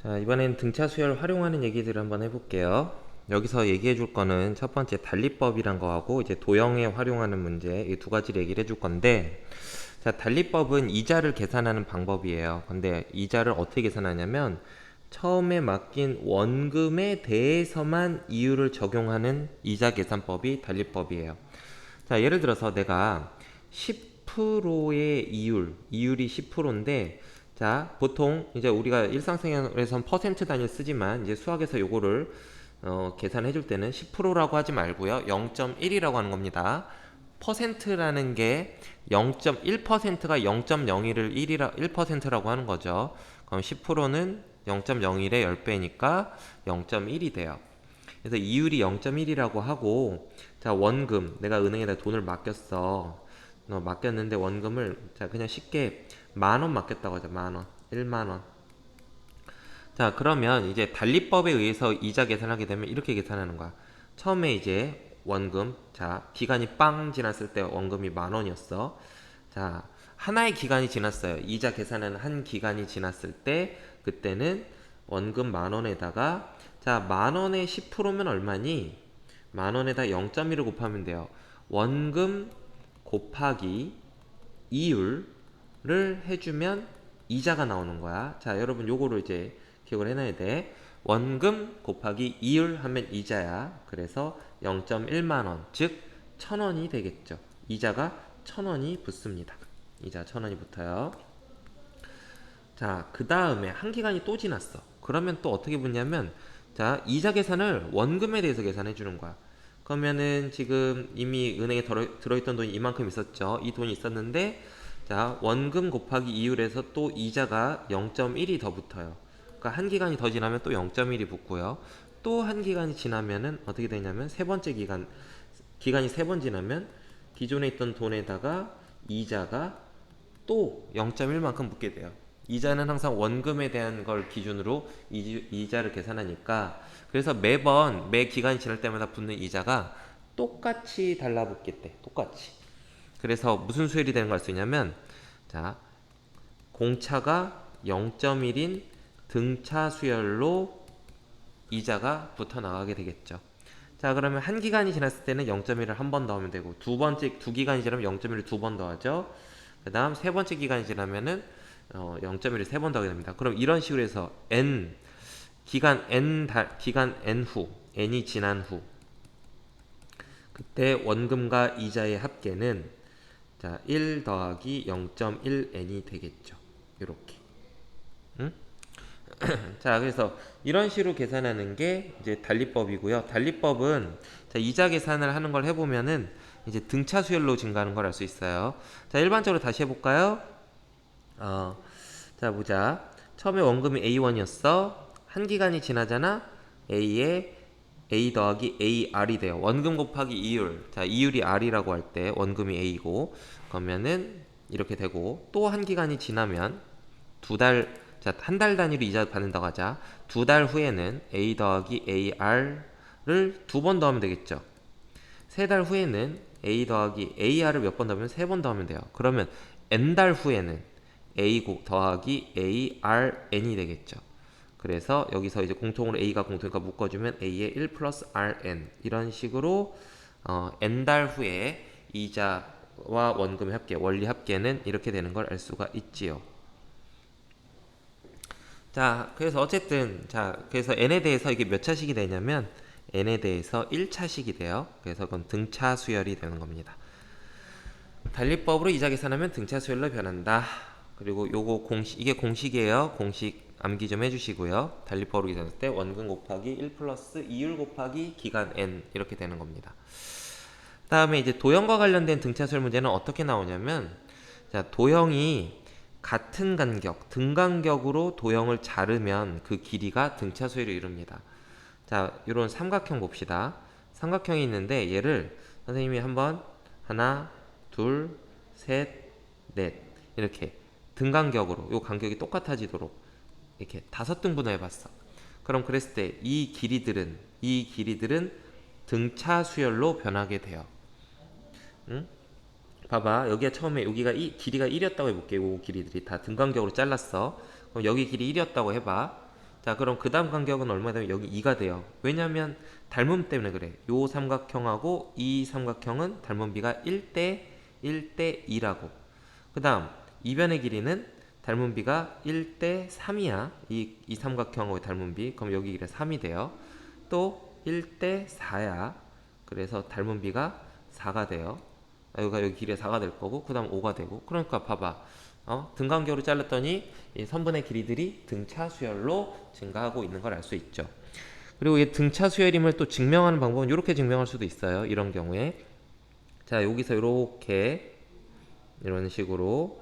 자, 이번엔 등차 수열 활용하는 얘기들을 한번 해볼게요. 여기서 얘기해 줄 거는 첫 번째 달리법이란 거하고 이제 도형에 활용하는 문제 이 두 가지를 얘기를 해줄 건데, 자, 달리법은 이자를 계산하는 방법이에요. 근데 이자를 어떻게 계산하냐면 처음에 맡긴 원금에 대해서만 이율을 적용하는 이자 계산법이 달리법이에요. 자, 예를 들어서 내가 10%의 이율이 10%인데, 자, 보통 이제 우리가 일상생활에선 퍼센트 단위를 쓰지만 이제 수학에서 요거를 계산해 줄 때는 10%라고 하지 말고요. 0.1이라고 하는 겁니다. 퍼센트라는 게 0.1%가 0.01을 1%라고 하는 거죠. 그럼 10%는 0.01의 10배니까 0.1이 돼요. 그래서 이율이 0.1이라고 하고, 자, 원금 내가 은행에다 돈을 맡겼어. 맡겼는데 원금을, 자, 그냥 쉽게 10,000원 맡겼다고 하자. 10,000원, 10,000원. 자, 그러면 이제 달리법에 의해서 이자 계산하게 되면 이렇게 계산하는 거야. 처음에 이제 원금, 자, 기간이 빵 지났을 때 원금이 10,000원이었어. 자, 하나의 기간이 지났어요. 이자 계산하는 한 기간이 지났을 때 그때는 원금 10,000원에다가, 자, 10,000원에 10%면 얼마니? 10,000원에다 0.1을 곱하면 돼요. 원금 곱하기 이율을 해주면 이자가 나오는 거야. 자, 여러분 요거를 이제 기억을 해놔야 돼. 원금 곱하기 이율 하면 이자야. 그래서 0.1만원, 즉 1,000원이 되겠죠. 이자가 1,000원이 붙습니다. 이자 1,000원이 붙어요. 자, 그 다음에 한 기간이 또 지났어. 그러면 또 어떻게 붙냐면, 자, 이자 계산을 원금에 대해서 계산해 주는 거야. 그러면은 지금 이미 은행에 들어있던 돈이 이만큼 있었죠. 이 돈이 있었는데, 자, 원금 곱하기 이율에서 또 이자가 0.1이 더 붙어요. 그러니까 한 기간이 더 지나면 또 0.1이 붙고요. 또 한 기간이 지나면은 어떻게 되냐면 세 번째 기간이 세 번 지나면 기존에 있던 돈에다가 이자가 또 0.1만큼 붙게 돼요. 이자는 항상 원금에 대한 걸 기준으로 이자를 계산하니까, 그래서 매번 매 기간이 지날 때마다 붙는 이자가 똑같이 달라붙겠대. 똑같이. 그래서 무슨 수열이 되는 걸 알 수 있냐면, 자, 공차가 0.1인 등차 수열로 이자가 붙어 나가게 되겠죠. 자, 그러면 한 기간이 지났을 때는 0.1을 한 번 더 하면 되고, 두 기간이 지나면 0.1을 두 번 더 하죠. 그 다음 세 번째 기간이 지나면은 0.1을 세 번 더 하게 됩니다. 그럼 이런 식으로 해서 기간 n 후, n이 지난 후, 그때 원금과 이자의 합계는, 자, 1 더하기 0.1n이 되겠죠. 이렇게. 응? 자, 그래서 이런 식으로 계산하는 게 이제 달리법이고요. 달리법은, 자, 이자 계산을 하는 걸 해보면은 이제 등차 수열로 증가하는 걸 알 수 있어요. 자, 일반적으로 다시 해볼까요? 자, 보자. 처음에 원금이 A1이었어. 한 기간이 지나잖아. A에 A 더하기 AR이 돼요. 원금 곱하기 이율. 자, 이율이 R이라고 할 때 원금이 A고, 그러면은 이렇게 되고, 또 한 기간이 지나면 두 달, 자, 한 달 단위로 이자 받는다고 하자. 두 달 후에는 A 더하기 AR을 두 번 더 하면 되겠죠. 세 달 후에는 A 더하기 AR을 몇 번 더 하면 세 번 더 하면 돼요. 그러면 N달 후에는 A 더하기 ARN이 되겠죠. 그래서 여기서 이제 공통으로 A가 공통이니까 묶어주면 A의 1 플러스 RN, 이런 식으로 N달 후에 이자와 원금의 합계, 원리 합계는 이렇게 되는 걸 알 수가 있지요. 자, 그래서 어쨌든, 자, 그래서 n에 대해서 이게 몇 차식이 되냐면 n에 대해서 1차식이 돼요. 그래서 그건 등차 수열이 되는 겁니다. 달리법으로 이자 계산하면 등차 수열로 변한다. 그리고 요거 이게 공식이에요. 공식 암기 좀 해주시고요. 달리법으로 계산할 때 원금 곱하기 1 플러스 이율 곱하기 기간 n, 이렇게 되는 겁니다. 다음에 이제 도형과 관련된 등차 수열 문제는 어떻게 나오냐면, 자, 도형이 같은 간격, 등간격으로 도형을 자르면 그 길이가 등차 수열을 이룹니다. 자, 이런 삼각형 봅시다. 삼각형이 있는데 얘를 선생님이 한번 하나, 둘, 셋, 넷, 이렇게 등간격으로 요 간격이 똑같아지도록 이렇게 5등분을 해봤어. 그럼 그랬을 때 이 길이들은 등차 수열로 변하게 돼요. 응? 봐봐, 여기가 처음에 여기가 길이가 1이었다고 해볼게. 요 길이들이 다 등간격으로 잘랐어. 그럼 여기 길이 1이었다고 해봐. 자, 그럼 그 다음 간격은 얼마 되면 여기 2가 돼요. 왜냐면 닮음 때문에 그래. 요 삼각형하고 이 삼각형은 닮은 비가 1대 1대 2라고. 그 다음 이변의 길이는 닮은 비가 1대 3이야. 이 삼각형의 닮은 비. 그럼 여기 길이 3이 돼요. 또 1대 4야. 그래서 닮은 비가 4가 돼요. 여기 길이 4가 될 거고, 그 다음 5가 되고. 그러니까 봐봐. 등간격으로 잘랐더니 이 선분의 길이들이 등차 수열로 증가하고 있는 걸 알 수 있죠. 그리고 이 등차 수열임을 또 증명하는 방법은 이렇게 증명할 수도 있어요. 이런 경우에. 자, 여기서 이렇게 이런 식으로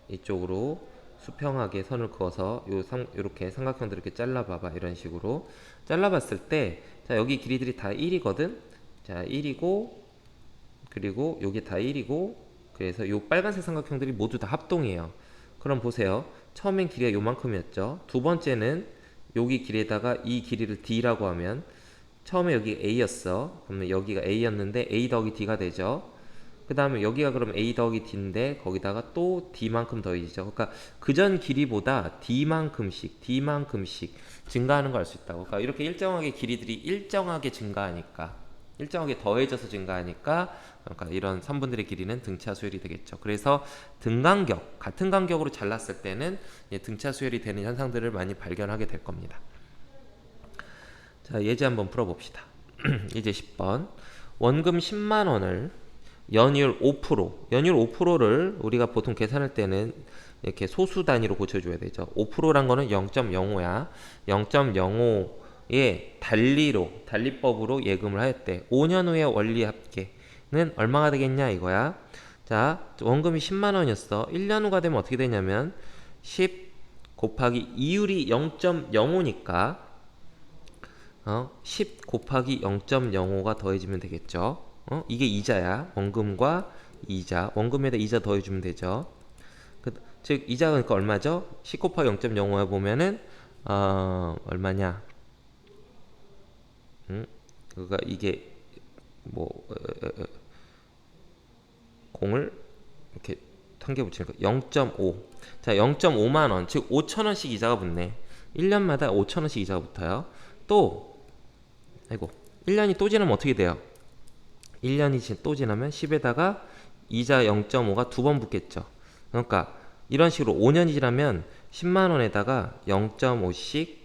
이쪽으로 수평하게 선을 그어서 이렇게 삼각형들 이렇게 잘라봐봐. 이런 식으로 잘라봤을 때, 자, 여기 길이들이 다 1이거든. 자, 1이고, 그리고 여기 다 1이고, 그래서 이 빨간색 삼각형들이 모두 다 합동이에요. 그럼 보세요. 처음엔 길이가 요만큼이었죠. 두 번째는 여기 길에다가 이 길이를 D라고 하면, 처음에 여기 A였어. 그러면 여기가 A였는데 A 더하기 D가 되죠. 그 다음에 여기가 그럼 A 더하기 D인데 거기다가 또 D만큼 더해지죠. 그러니까 그전 길이보다 D만큼씩 증가하는 걸 알 수 있다고. 그러니까 이렇게 일정하게 길이들이 일정하게 증가하니까, 일정하게 더해져서 증가하니까, 그러니까 이런 선분들의 길이는 등차 수열이 되겠죠. 그래서 등간격, 같은 간격으로 잘랐을 때는 등차 수열이 되는 현상들을 많이 발견하게 될 겁니다. 자, 예제 한번 풀어봅시다. 예제 10번. 원금 10만 원을 연율 5%, 연율 5%를 우리가 보통 계산할 때는 이렇게 소수 단위로 고쳐줘야 되죠. 5%란 거는 0.05야. 0.05의 달리법으로 예금을 하였대. 5년 후에 원리 합계는 얼마가 되겠냐 이거야. 자, 원금이 10만 원이었어. 1년 후가 되면 어떻게 되냐면 10 곱하기 이율이 0.05니까 10 곱하기 0.05가 더해지면 되겠죠. 이게 이자야. 원금과 이자. 원금에다 이자 더해주면 되죠. 즉 이자가 그러니까 얼마죠? 10 곱하기 0.05에 보면은 얼마냐? 그러니까 이게 뭐 공을 이렇게 한개 붙이니까 0.5. 자, 0.5만 원. 즉 5천 원씩 이자가 붙네. 1년마다 5천 원씩 이자가 붙어요. 또 1년이 또 지나면 어떻게 돼요? 1년이 또 지나면 10에다가 이자 0.5가 두 번 붙겠죠. 그러니까 이런 식으로 5년이 지나면 10만 원에다가 0.5씩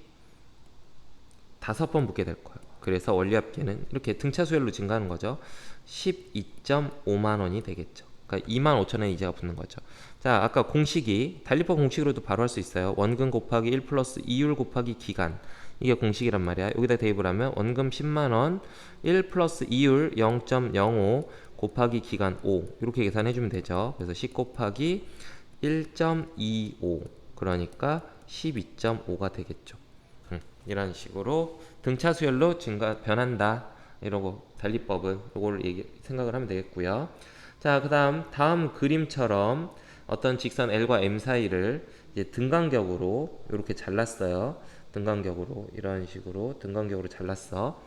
5번 붙게 될 거예요. 그래서 원리합계는 이렇게 등차 수열로 증가하는 거죠. 12.5만 원이 되겠죠. 그러니까 2만 5천 원 이자가 붙는 거죠. 자, 아까 공식이 달리법 공식으로도 바로 할 수 있어요. 원금 곱하기 1 플러스 이율 곱하기 기간. 이게 공식이란 말이야. 여기다 대입을 하면 원금 10만원 1 플러스 이율 0.05 곱하기 기간 5 이렇게 계산해주면 되죠. 그래서 10 곱하기 1.25 그러니까 12.5가 되겠죠. 이런 식으로 등차 수열로 변한다. 이러고 달리법은 이걸 생각을 하면 되겠고요. 자, 다음 그림처럼 어떤 직선 L과 M 사이를 이제 등간격으로 이렇게 잘랐어요. 등간격으로 이런 식으로 등간격으로 잘랐어.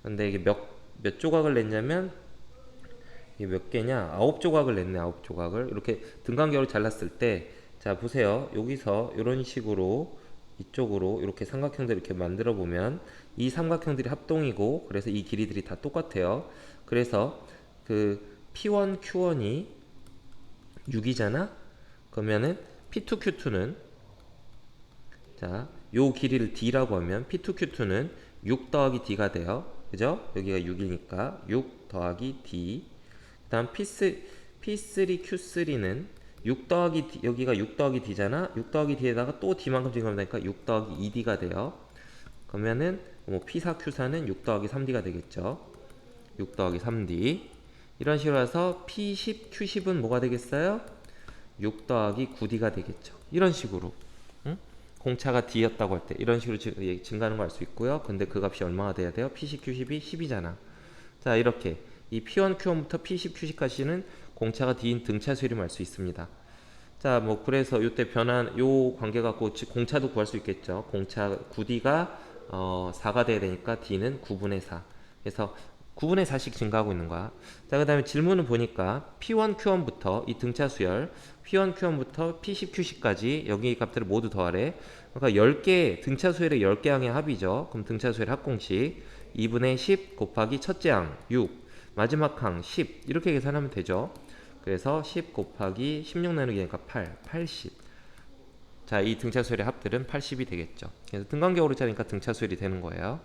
근데 이게 몇 조각을 냈냐면 이게 몇 개냐? 9조각을 냈네. 9조각을 이렇게 등간격으로 잘랐을 때, 자 보세요. 여기서 이런 식으로 이쪽으로 이렇게 삼각형들 이렇게 만들어 보면 이 삼각형들이 합동이고, 그래서 이 길이들이 다 똑같아요. 그래서 그 P1, Q1이 6이잖아. 그러면은 P2, Q2는 자, 요 길이를 D라고 하면 P2, Q2는 6 더하기 D가 돼요. 그죠? 여기가 6이니까 6 더하기 D. 그 다음 P3, Q3는 6 더하기 D, 여기가 6 더하기 D잖아. 6 더하기 D에다가 또 D만큼 증가하면 되니까 6 더하기 2D가 돼요. 그러면은 뭐 P4, Q4는 6 더하기 3D가 되겠죠. 6 더하기 3D. 이런 식으로 해서 P10, Q10은 뭐가 되겠어요? 6 더하기 9D가 되겠죠. 이런 식으로. 공차가 D였다고 할 때 이런 식으로 증가하는 걸 알 수 있고요. 근데 그 값이 얼마가 돼야 돼요? P10, Q10이 10이잖아. 자, 이렇게 이 P1, Q1부터 P10, Q10까지는 공차가 D인 등차 수열임을 알 수 있습니다. 자, 뭐 그래서 요때 변한 요 관계 갖고 공차도 구할 수 있겠죠. 공차 9D가 4가 돼야 되니까 D는 9분의 4. 그래서 9분의 4씩 증가하고 있는 거야. 자, 그 다음에 질문을 보니까 P1, Q1부터 이 등차 수열 P1, Q1부터 P10, Q10까지 여기 값들을 모두 더하래. 그러니까 10개 등차 수열의 10개 항의 합이죠. 그럼 등차 수열의 합공식 2분의 10 곱하기 첫째 항 6, 마지막 항 10 이렇게 계산하면 되죠. 그래서 10 곱하기 16 나누기니까 8, 80. 자, 이 등차 수열의 합들은 80이 되겠죠. 그래서 등간격으로 짜니까 등차 수열이 되는 거예요.